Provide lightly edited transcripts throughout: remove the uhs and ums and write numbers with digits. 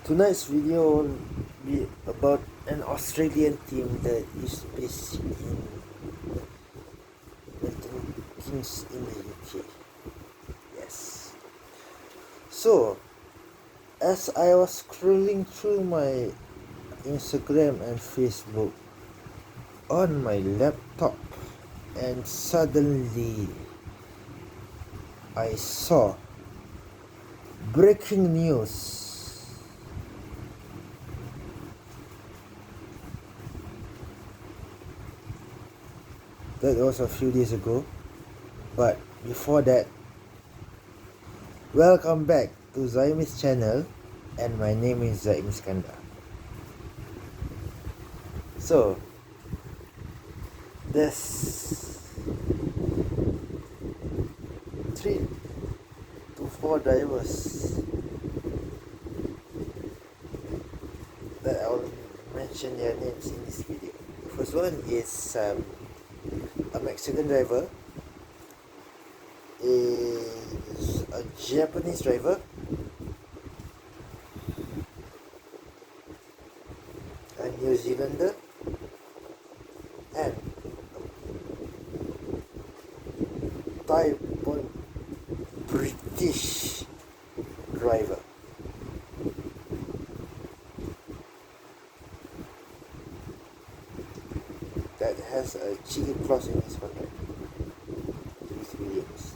Tonight's video will be about an Australian team that is based in Milton Keynes in the UK. Yes. So, as I was scrolling through my Instagram and Facebook on my laptop, and suddenly I saw breaking news. That was a few days ago, but before that, welcome back to Zaim's channel, and my name is Zaim Iskandar. So, there's 3 to 4 drivers that I'll mention their names in this video. The first one is a Mexican driver, is a Japanese driver, a New Zealander, and Thai-born British driver. That has a cheeky clause in his contract with Williams.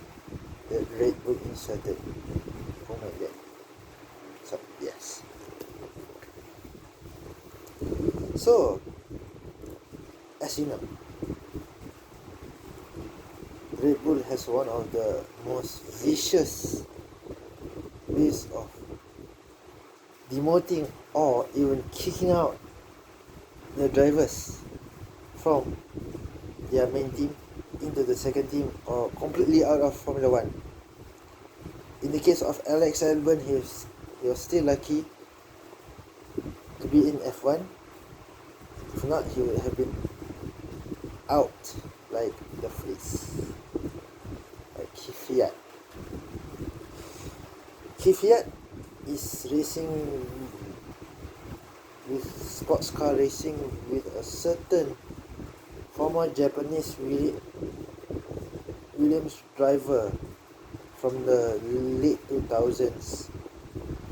The Red Bull inserted. Oh my god. So, yes. So, as you know, Red Bull has one of the most vicious ways of demoting or even kicking out the drivers from their main team into the second team or completely out of Formula 1. In the case of Alex Albon, he was still lucky to be in F1. If not, he would have been out like the Fleece, like Kiwi. Kiwi is racing with sports car racing with a certain former Japanese Williams driver from the late 2000s,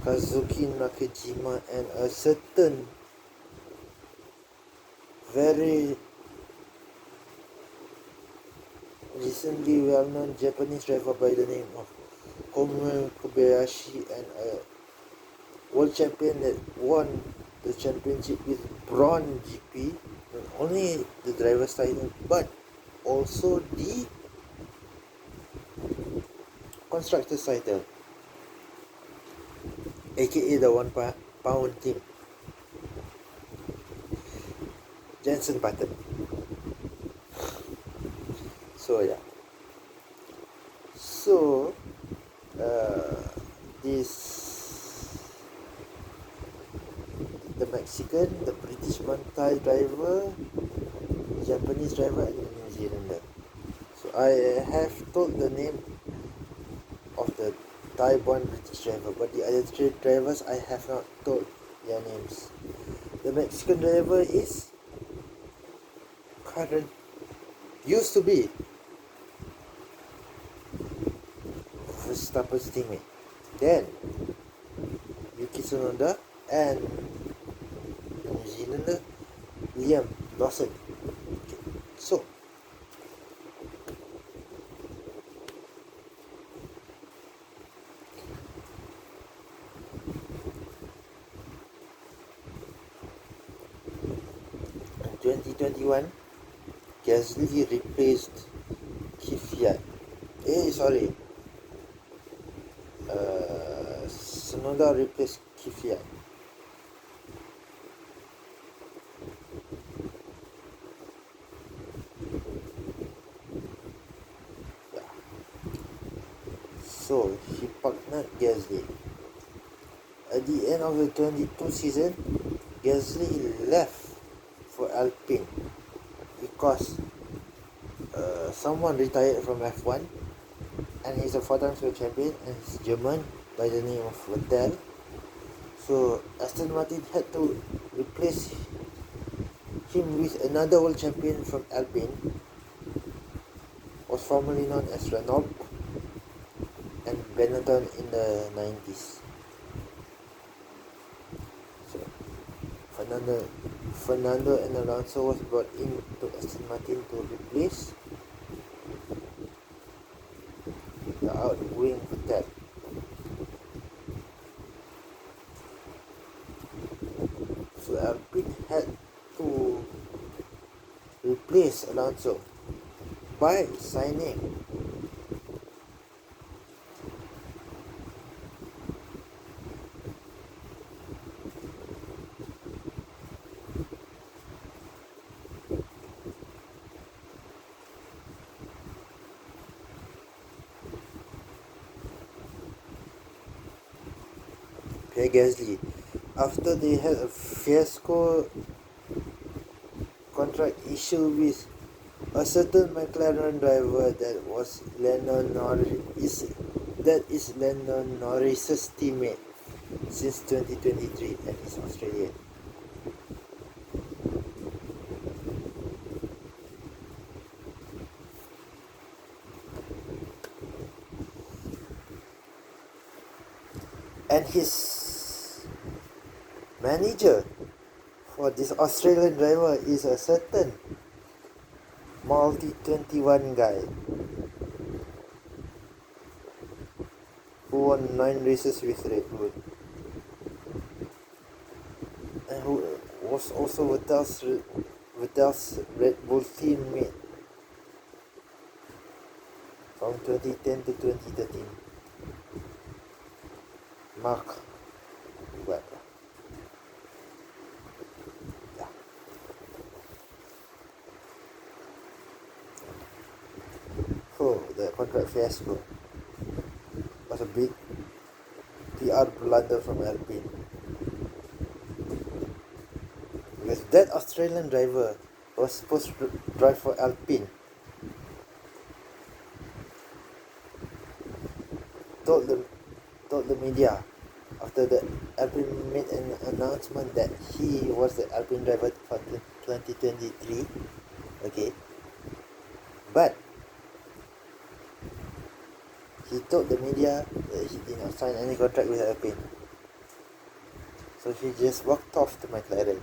Kazuki Nakajima, and a certain very recently well-known Japanese driver by the name of Pereź, and a world champion that won the championship with Braun GP, not only the driver's title but also the constructor's title, aka the 1 pound team, Jenson Button. So yeah, so the Mexican, the British Thai driver, Japanese driver, and the New Zealander. So I have told the name of the Thai-born British driver, but the other 3 drivers I have not told their names. The Mexican driver is used to be Verstappen's teammate, then Yuki Tsunoda, and New Zealander Liam Lawson. Okay. So, in 2021, Gasly replaced Kiwi. Tsunoda replaced Kiwi. Yeah. So he partnered Gasly. At the end of the 22 season, Gasly left for Alpine because someone retired from F1, and he's a 4-time world champion, and he's German by the name of Vettel. So So Aston Martin had to replace him with another world champion from Alpine, was formerly known as Renault, and Benetton in the 90s. So Fernando and Alonso was brought in to Aston Martin to replace the outgoing Vettel. So Alpine had to replace Alonso by signing Pereź after they had a fiasco contract issue with a certain McLaren driver that was Lando Norris's teammate since 2023, and he's Australian. And his manager for this Australian driver is a certain multi-21 guy who won 9 races with Red Bull and who was also Vettel's Red Bull teammate from 2010 to 2013. Mark Webber. Yeah. So the contract fiasco was a big PR blunder from Alpine, because that Australian driver was supposed to drive for Alpine told the media after the Alpine made an announcement that he was the Alpine driver for 2023. Okay, but he told the media that he did not sign any contract with Alpine, so he just walked off to McLaren,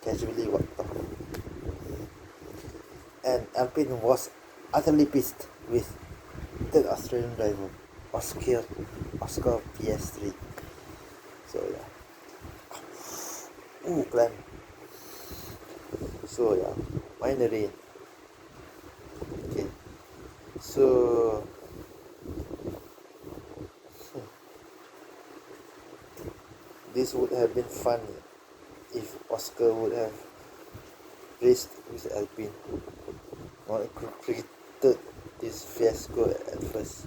casually walked off, and Alpine was utterly pissed with that Australian driver, Oscar PS3. So yeah. Ooh, climb. So yeah, mind the rain. Okay. So this would have been fun if Oscar would have raced with Alpine, not created this fiasco at first.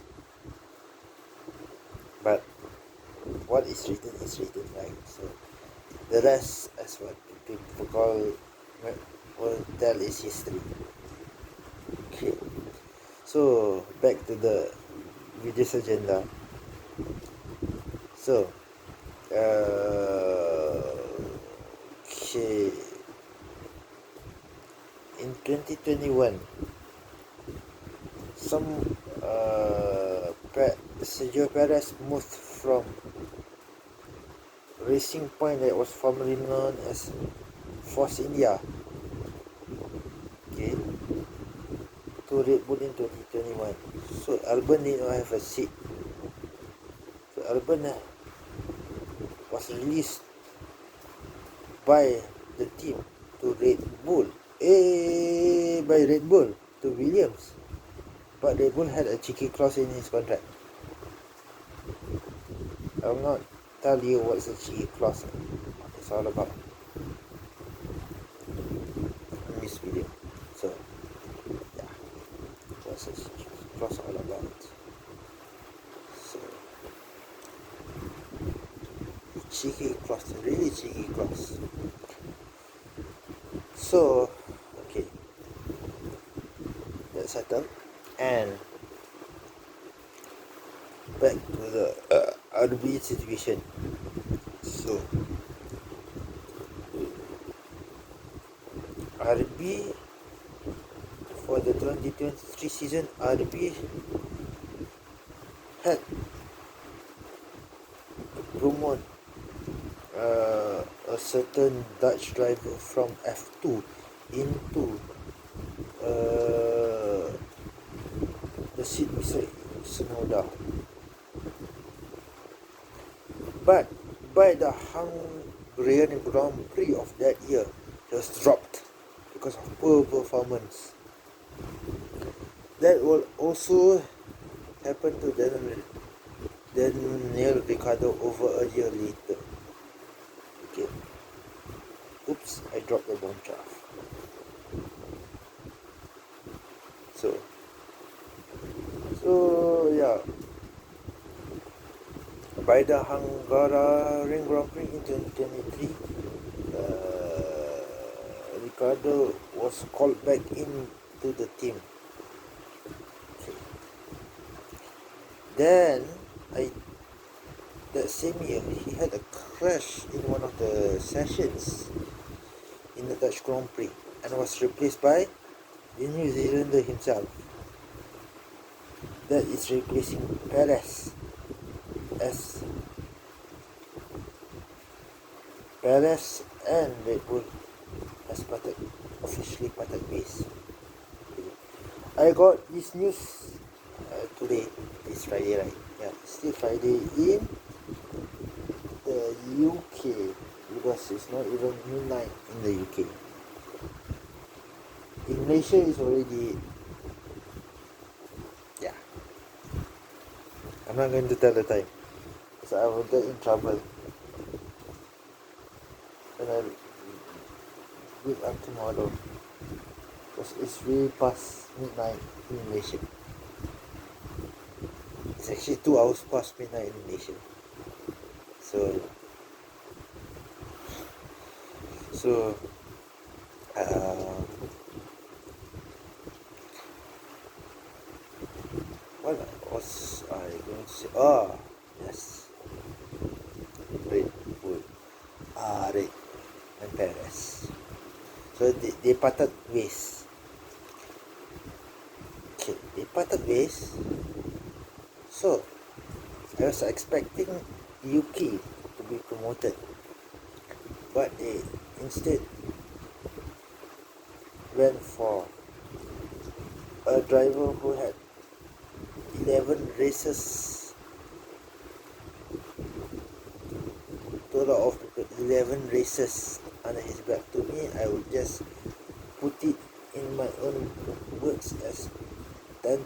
But what is written, right? So the rest, as what people will tell, is history. Okay. So back to the video's agenda. So okay, in 2021, some Sergio Pereź moved from Racing Point, that was formerly known as Force India, okay, to Red Bull in 2021. So Albon did not have a seat. So Albon was released by the team to Red Bull, by Red Bull to Williams, but Red Bull had a cheeky clause in his contract. I will not tell you what's the cheeky clause, what it's all about in this video. So yeah, what's the cheeky clause all about? So cheeky clause, really cheeky clause. So okay, that's settled, and back to the RB situation. So RB for the 2023 season, RB had promote a certain Dutch driver from F2 into the seat beside Sonoda. But by the Hungarian Grand Prix of that year, it was dropped because of poor performance. That will also happen to Daniel Ricciardo over a year later. Okay. Oops, I dropped the bomb shaft. So yeah. By the Hungarian Grand Prix in 2023, Ricciardo was called back into the team. Okay. Then, that same year, he had a crash in one of the sessions in the Dutch Grand Prix and was replaced by the New Zealander himself. That is replacing Pereź as Pereź and Red Bull has officially parted ways. I got this news today. It's Friday, right? Yeah, it's still Friday in the UK because it's not even midnight in the UK. In Malaysia, it's already. Yeah. I'm not going to tell the time, so I will get in trouble when I wake up tomorrow, because it's way past midnight in Malaysia. It's actually 2 hours past midnight in Malaysia. So what was I going to say? Oh, yes. Red Bull. Red and Pereź. So they parted ways. Okay, they parted ways. So I was expecting UK to be promoted, but they instead went for a driver who had 11 races, total of 11 races under his belt. To me, I would just put it in my own words as 10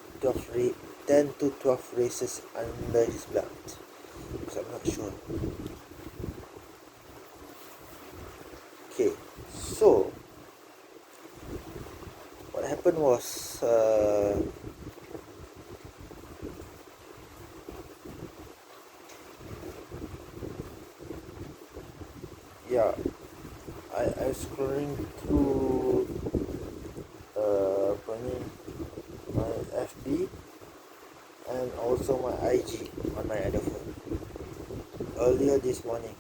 to 12 races under his belt, because I'm not sure. Okay, so what happened was I was scrolling through my FB and also my IG on my other phone earlier this morning.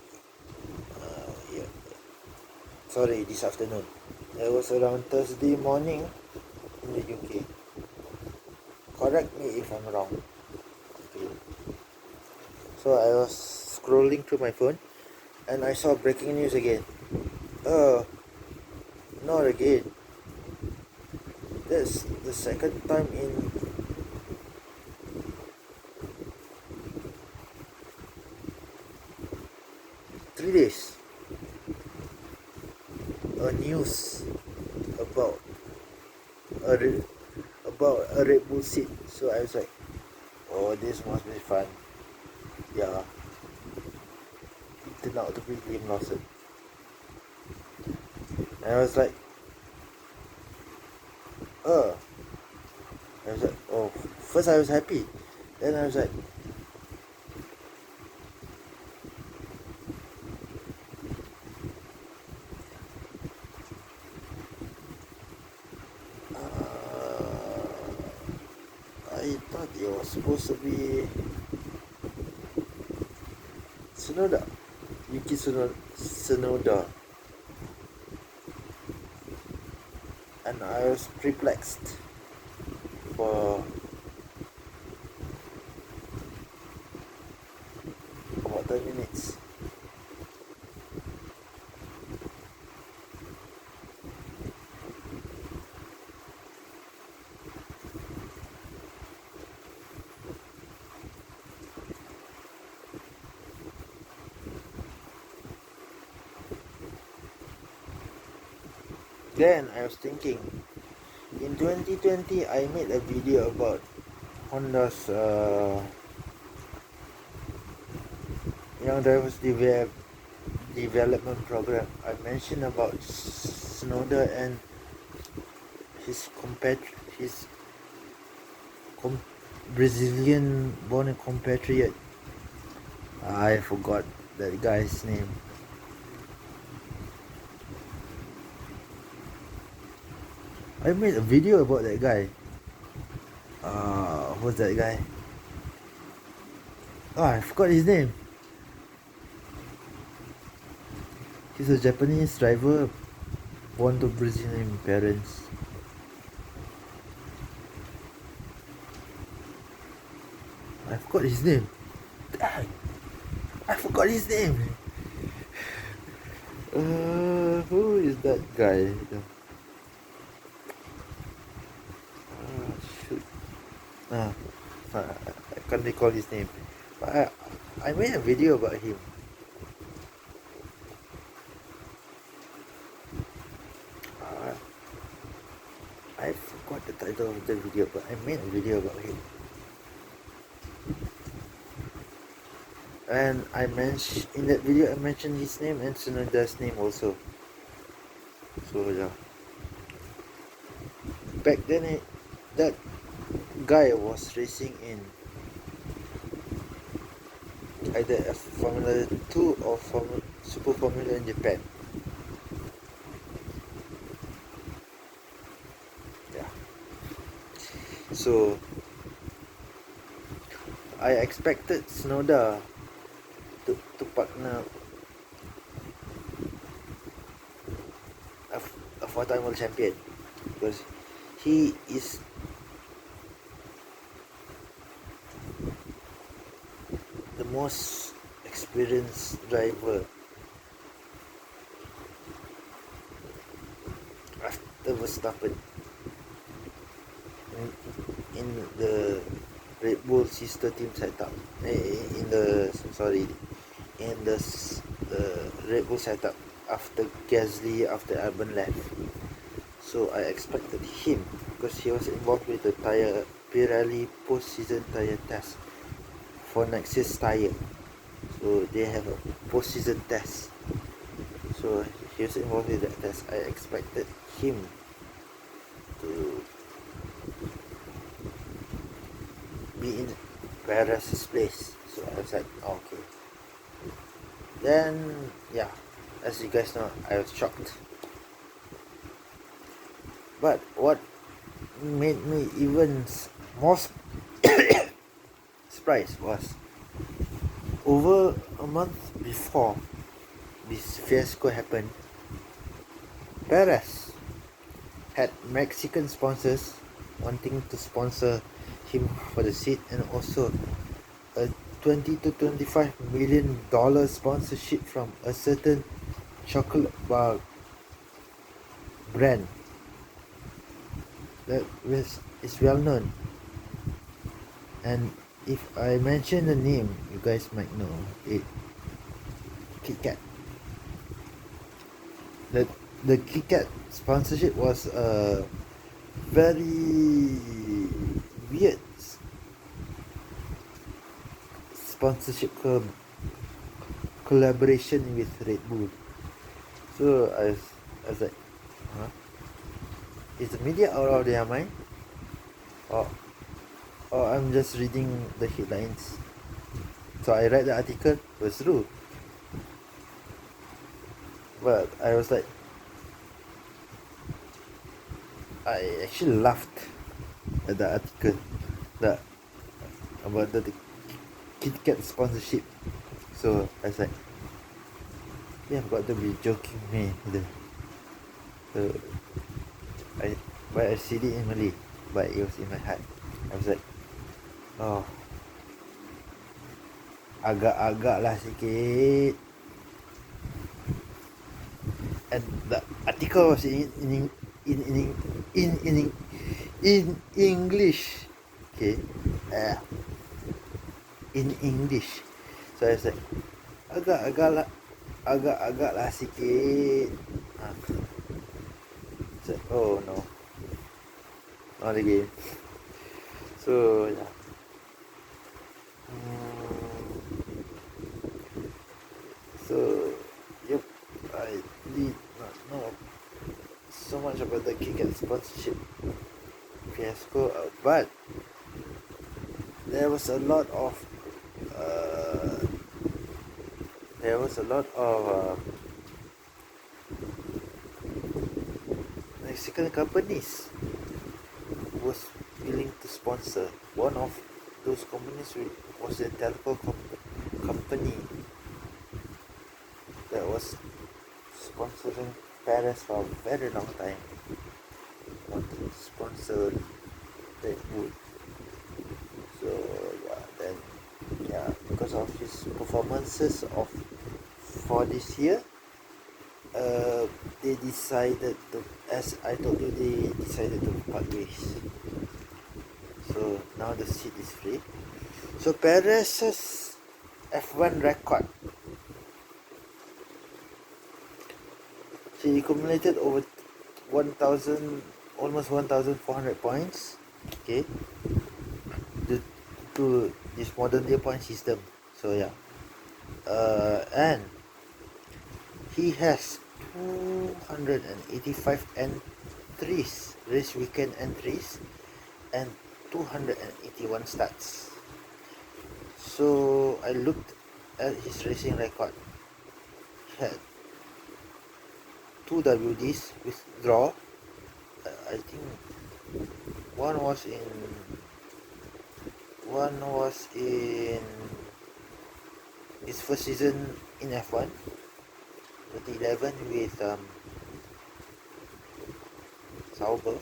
This afternoon. It was around Thursday morning in the UK. Correct me if I'm wrong. Okay. So I was scrolling through my phone and I saw breaking news again. Not again. That's the second time in 3 days. A news about a Red Bull seat. So I was like, oh, this must be fun. Yeah. It turned out to be Liam Lawson. And I was like, oh, first I was happy. Then I was like, I thought it was supposed to be Tsunoda, Yuki Tsunoda, and I was perplexed for about 10 minutes. Then I was thinking, in 2020 I made a video about Honda's young drivers development program. I mentioned about Tsunoda and his Brazilian born compatriot. I forgot that guy's name. I made a video about that guy. Who's that guy? I forgot his name. He's a Japanese driver born to Brazilian parents. I forgot his name. I forgot his name. Who is that guy? Shoot. I can't recall his name. But I made a video about him. I forgot the title of the video, but I made a video about him. And in that video I mentioned his name and Tsunoda's name also. So yeah. Back then that guy was racing in either a Formula 2 or Super Formula in Japan. Yeah. So I expected Tsunoda to partner a four-time world champion, because he is the most experienced driver after Verstappen in the Red Bull sister team setup. In the Red Bull setup after Gasly, after Albon left. So I expected him, because he was involved with the Pirelli post-season tire test for next year's tire. So they have a post-season test. So he was involved with that test. I expected him to be in Perez's place. So I was like, okay. Then yeah, as you guys know, I was shocked. But what made me even more surprised was, over a month before this fiasco happened, Pereź had Mexican sponsors wanting to sponsor him for the seat, and also a $20 to $25 million sponsorship from a certain chocolate bar brand that is well known. And if I mention the name, you guys might know it. Kit Kat. The Kit Kat sponsorship was a very weird sponsorship collaboration with Red Bull. So I was like, is the media out of their mind? Or I'm just reading the headlines. So I read the article, it was true. But I was like, I actually laughed at the article about the Kit Kat sponsorship. So I was like, you have got to be joking me. So I said it in Malay, but it was in my heart. I was like, oh, agak-agak lah sikit. And the article was in English. Okay. In English. So I was like, agak-agak lah sikit. So, oh no, not again. So yeah. So yep, I did not know so much about the kick and sponsorship fiasco, but there was a lot of Mexican companies was willing to sponsor. One of those companies was a telco company that was sponsoring Pereź for a very long time. Wanted to sponsor that wood. So because of his performances for this year, they decided to, as I told you, they decided to part ways. So now the seat is free. So Pereź's F1 record, he accumulated over almost 1,400 points. Okay, to this modern day point system. So yeah, and he has 285 entries, race weekend entries, and 281 starts. So I looked at his racing record. He had 2 WDs withdraw. I think one was in his first season in F1, 2011 with Sauber,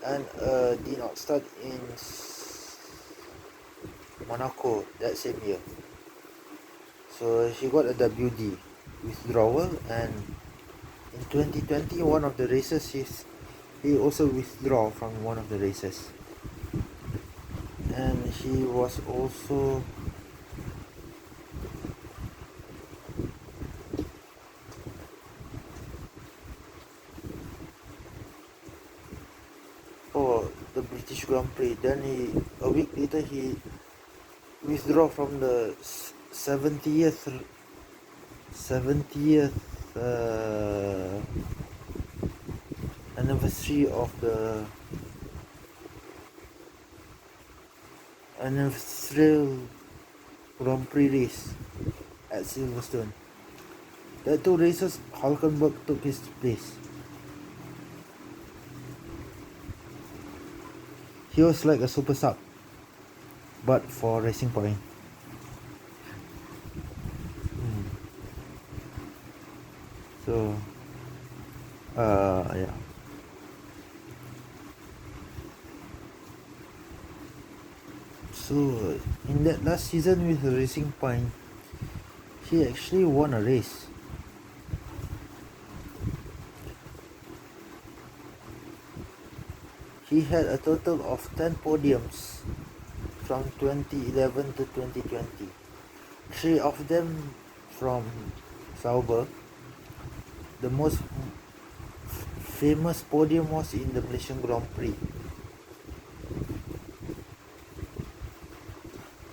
and did not start in Monaco that same year. So he got a WD withdrawal, and in 2020 one of the races he also withdraw from one of the races, and he was also for the British Grand Prix. Then a week later he withdraw from the 70th anniversary of the anniversary Grand Prix race at Silverstone. The 2 races, Hulkenberg took his place. He was like a super sub, but for Racing Point. So yeah. So in that last season with Racing Point, he actually won a race. He had a total of 10 podiums from 2011 to 2020. 3 of them from Sauber. The most famous podium was in the Malaysian Grand Prix.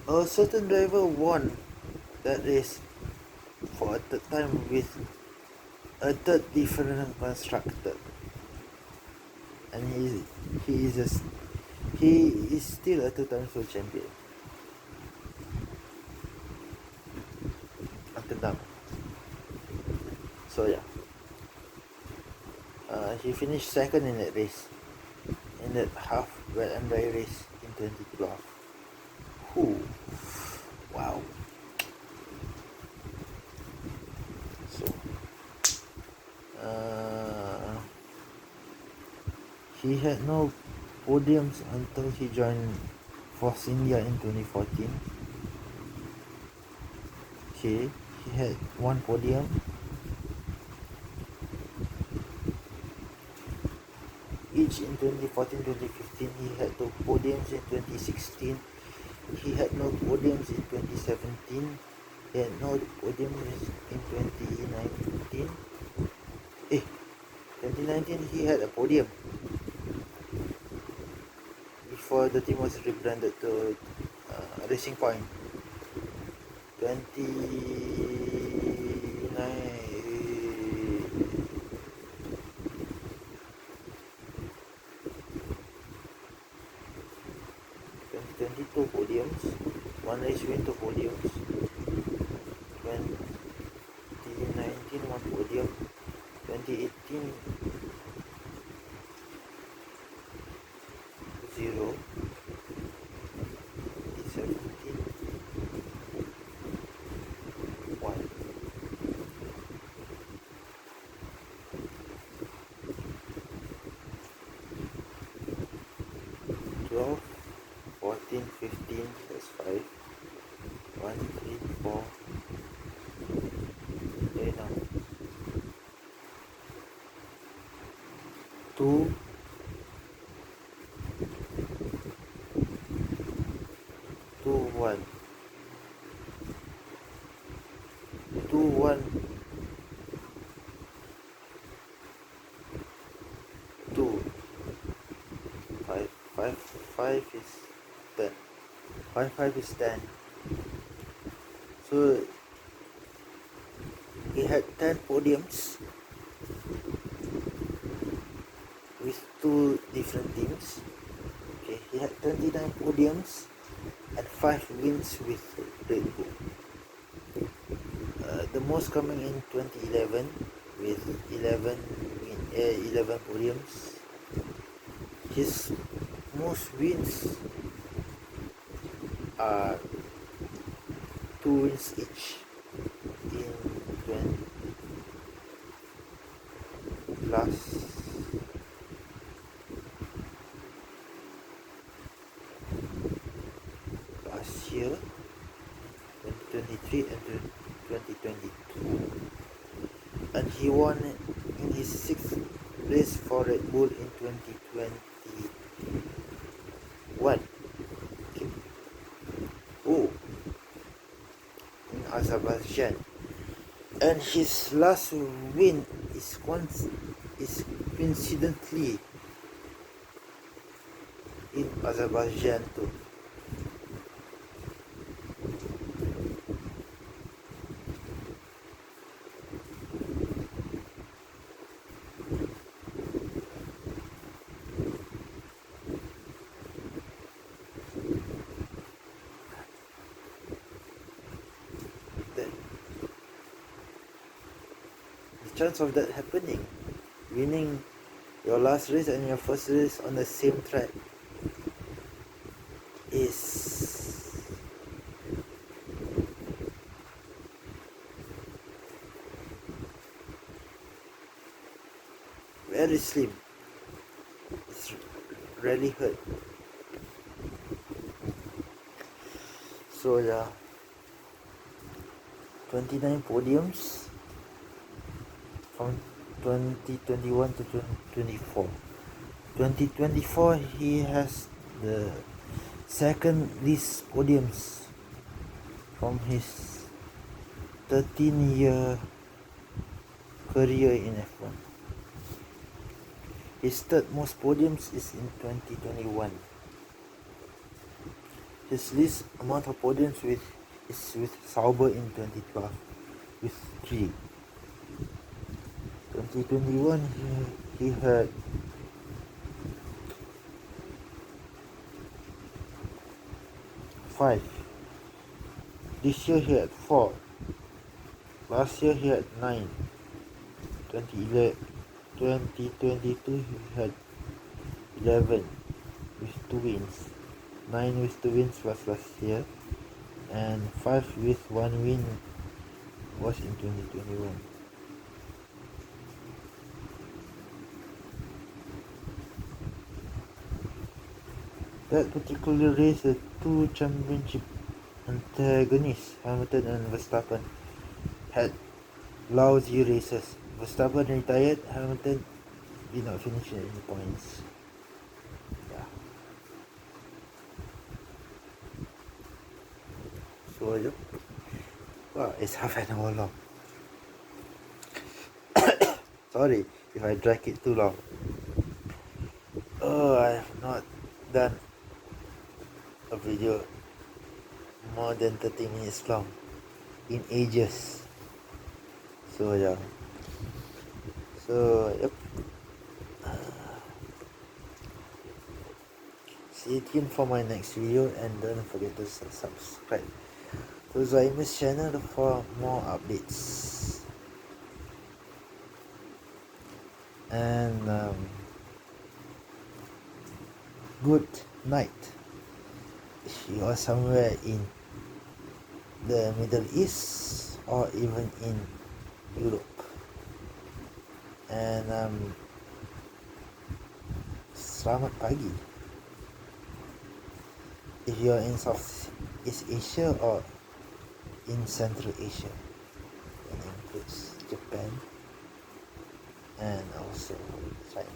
A certain driver won that race for a third time with a third different constructor, and he is still a 2-time world champion until now. So yeah, he finished second in that race, in that half wet and dry race in 2012. Wow. So he had no podiums until he joined Force India in 2014. Okay, he had one podium. Each in 2014, 2015. He had two podiums in 2016. He had no podiums in 2017. He had no podiums in 2019. 2019 he had a podium before the team was rebranded to Racing Point. 2022 podiums, one race win, two podiums. 2019 one podium. 2018 0. 2017 1. 12, 14, 15, that's 5. 1, 3, 4. Okay, now 2, 2, 1. 2, 1, 2. 5, 5, 5 is 10. 5, 5 is 10. So he had 10 podiums with two different teams. Okay, he had 29 podiums and 5 wins with Red Bull. The most coming in 2011 with 11 podiums. His most wins are 2 wins each in 20 last year, 2023 and 2022, and he won in his 6th race for Red Bull in 2021. Okay. Oh, in Azerbaijan, and his last win is coincidentally in Azerbaijan too. The chance of that happening, winning your last race and your first race on the same track, is very slim. It's really hurt. So yeah, 29 podiums from 2021 to 2024. 2024 he has the second least podiums from his 13-year career in F1. His third most podiums is in 2021. His least amount of podiums is with Sauber in 2012 with 3. 2021 he had 5. This year he had 4. Last year he had 9. 2022 he had 11 with 2 wins. 9 with 2 wins was last year. and 5 with 1 win was in 2021. That particular race, the two championship antagonists, Hamilton and Verstappen, had lousy races. Verstappen retired, Hamilton did not finish any points. Yeah. So, yep. Wow, it's half an hour long. Sorry if I drag it too long. Oh, I have not done a video more than 30 minutes long in ages. So yeah. So yep. Stay tuned for my next video and don't forget to subscribe to Zaimus channel for more updates. And good night if you are somewhere in the Middle East or even in Europe. And selamat pagi if you are in Southeast Asia or in Central Asia, that includes Japan and also China.